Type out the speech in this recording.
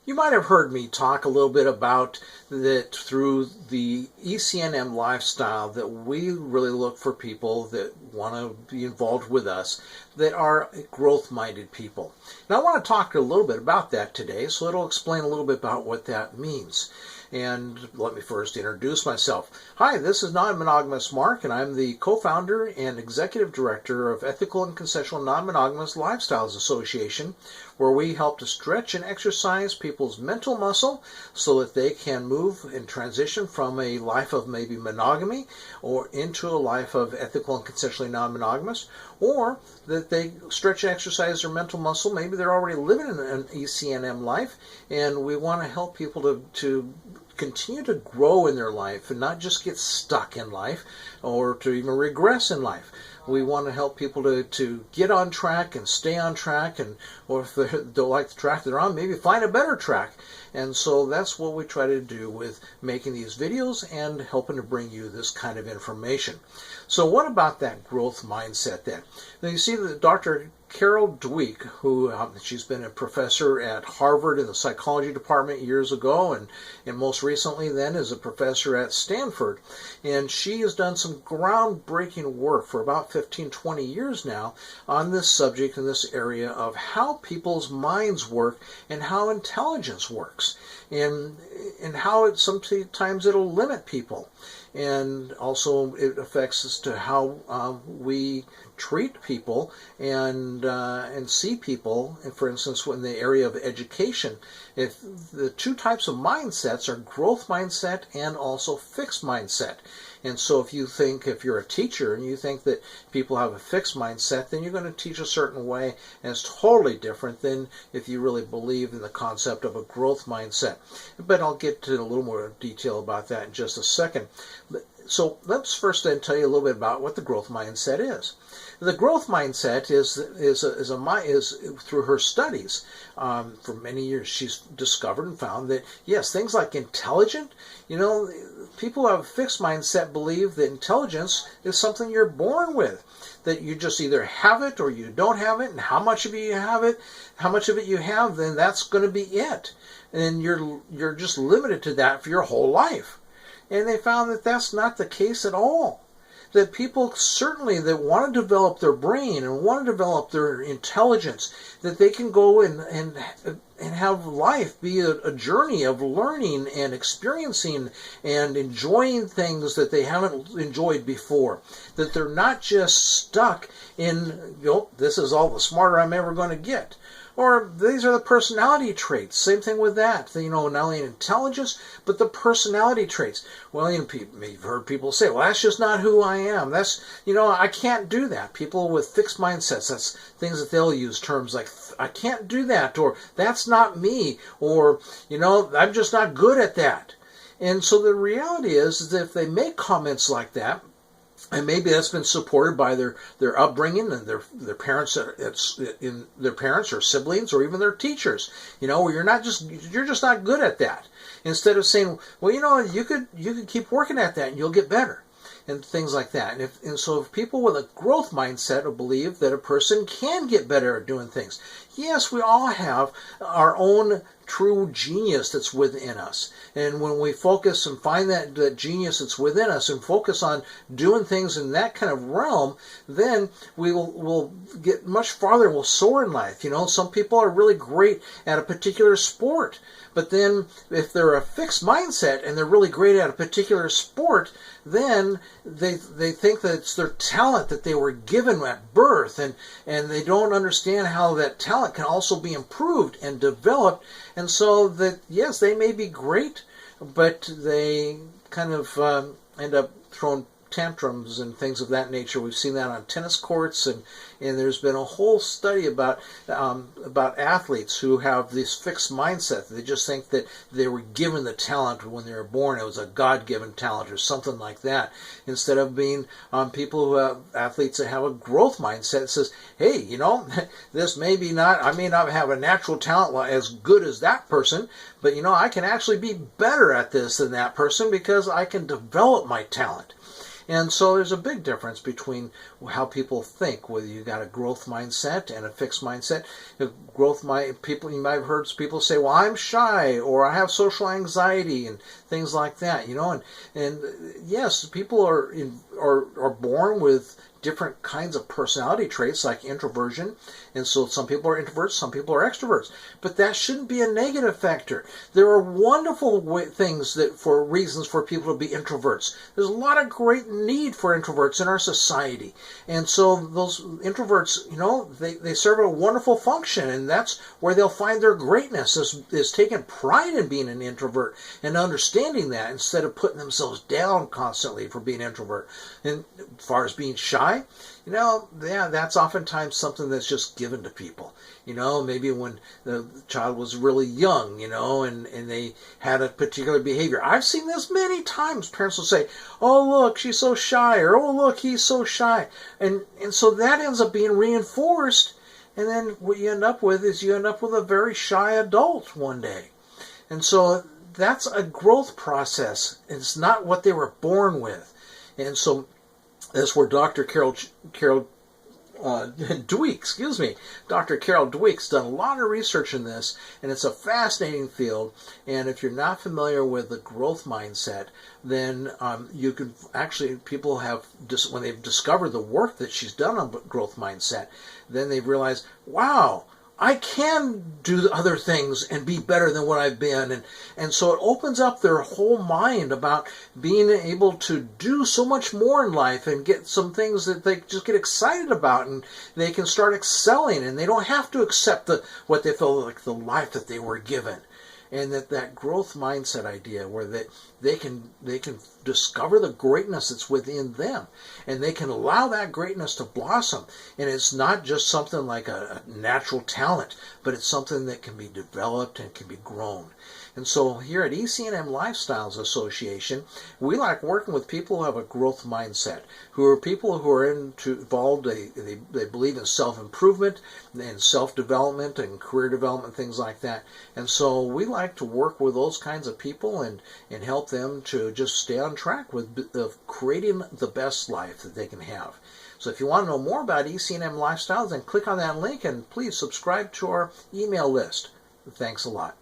You might have heard me talk a little bit about that through the ECNM lifestyle, that we really look for people that want to be involved with us that are growth-minded people. And I want to talk a little bit about that today, so it'll explain a little bit about what that means. And let me first introduce myself. Hi, this is Non-Monogamous Mark, and I'm the co-founder and executive director of Ethical and Consensual Non-Monogamous Lifestyles Association, where we help to stretch and exercise people's mental muscle so that they can move and transition from a life of maybe monogamy or into a life of ethical and consensually non-monogamous, or that they stretch and exercise their mental muscle. Maybe they're already living in an ECNM life, and we want to help people to continue to grow in their life and not just get stuck in life or to even regress in life. We want to help people to get on track and stay on track, and or if they don't like the track they're on, maybe find a better track. And so that's what we try to do with making these videos and helping to bring you this kind of information. So what about that growth mindset then? Now you see that Dr. Carol Dweck, who she's been a professor at Harvard in the psychology department years ago, and most recently then is a professor at Stanford. And she has done some groundbreaking work for about 15-20 years now on this subject in this area of how people's minds work and how intelligence works, and how sometimes it'll limit people. And also it affects us to how we treat people and see people. And for instance, in the area of education, if the two types of mindsets are growth mindset and also fixed mindset. And so if you're a teacher and you think that people have a fixed mindset, then you're going to teach a certain way, and it's totally different than if you really believe in the concept of a growth mindset. But I'll get to a little more detail about that in just a second. So let's first then tell you a little bit about what the growth mindset is. The growth mindset is through her studies for many years. She's discovered and found that yes, things like intelligent, people who have a fixed mindset believe that intelligence is something you're born with, that you just either have it or you don't have it, and how much of it you have it, how much of it you have, then that's going to be it, and you're just limited to that for your whole life. And they found that that's not the case at all. That people certainly that want to develop their brain and want to develop their intelligence, that they can go and have life be a journey of learning and experiencing and enjoying things that they haven't enjoyed before. That they're not just stuck in, this is all the smarter I'm ever going to get. Or these are the personality traits. Same thing with that. Not only intelligence, but the personality traits. Well, you've heard people say, well, that's just not who I am. That's, I can't do that. People with fixed mindsets, that's things that they'll use terms like, I can't do that, or that's not me, or, I'm just not good at that. And so the reality is that if they make comments like that, and maybe that's been supported by their upbringing and their parents, their parents or siblings or even their teachers. Where you're just not good at that. Instead of saying, well, you could keep working at that and you'll get better, and things like that. And so if people with a growth mindset will believe that a person can get better at doing things. Yes, we all have our own true genius that's within us. And when we focus and find that genius that's within us and focus on doing things in that kind of realm, then we'll get much farther and we'll soar in life. Some people are really great at a particular sport. But then if they're a fixed mindset and they're really great at a particular sport, then they think that it's their talent that they were given at birth, and they don't understand how that talent can also be improved and developed. And so that, yes, they may be great, but they kind of end up throwing tantrums and things of that nature. We've seen that on tennis courts, and there's been a whole study about athletes who have this fixed mindset. They just think that they were given the talent when they were born. It was a God-given talent or something like that, instead of being people who have athletes that have a growth mindset that says, hey, this may not, I may not have a natural talent as good as that person, but I can actually be better at this than that person because I can develop my talent. And so there's a big difference between how people think, whether you got a growth mindset and a fixed mindset. People, you might have heard people say, well, I'm shy, or I have social anxiety, and things like that, and yes, people are born with different kinds of personality traits like introversion, and so some people are introverts, some people are extroverts, but that shouldn't be a negative factor. There are wonderful things for reasons for people to be introverts. There's a lot of great need for introverts in our society, and so those introverts, they serve a wonderful function, and that's where they'll find their greatness is taking pride in being an introvert and understanding that instead of putting themselves down constantly for being an introvert. And as far as being shy, that's oftentimes something that's just given to people. Maybe when the child was really young, and they had a particular behavior. I've seen this many times. Parents will say, oh, look, she's so shy, or oh, look, he's so shy. And so that ends up being reinforced, and then what you end up with is a very shy adult one day. And so that's a growth process. It's not what they were born with. And so that's where Dr. Carol Dweck, Dr. Carol Dweck's done a lot of research in this, and it's a fascinating field. And if you're not familiar with the growth mindset, then you can actually, people have, when they've discovered the work that she's done on growth mindset, then they've realized, wow, I can do other things and be better than what I've been. And so it opens up their whole mind about being able to do so much more in life and get some things that they just get excited about, and they can start excelling, and they don't have to accept what they feel like the life that they were given. And that growth mindset idea where they can discover the greatness that's within them, and they can allow that greatness to blossom. And it's not just something like a natural talent, but it's something that can be developed and can be grown. And so here at ECNM Lifestyles Association, we like working with people who have a growth mindset, who are people who are involved, they believe in self-improvement and self-development and career development, things like that. And so we like to work with those kinds of people and help them to just stay on track with creating the best life that they can have. So if you want to know more about ECNM Lifestyles, then click on that link and please subscribe to our email list. Thanks a lot.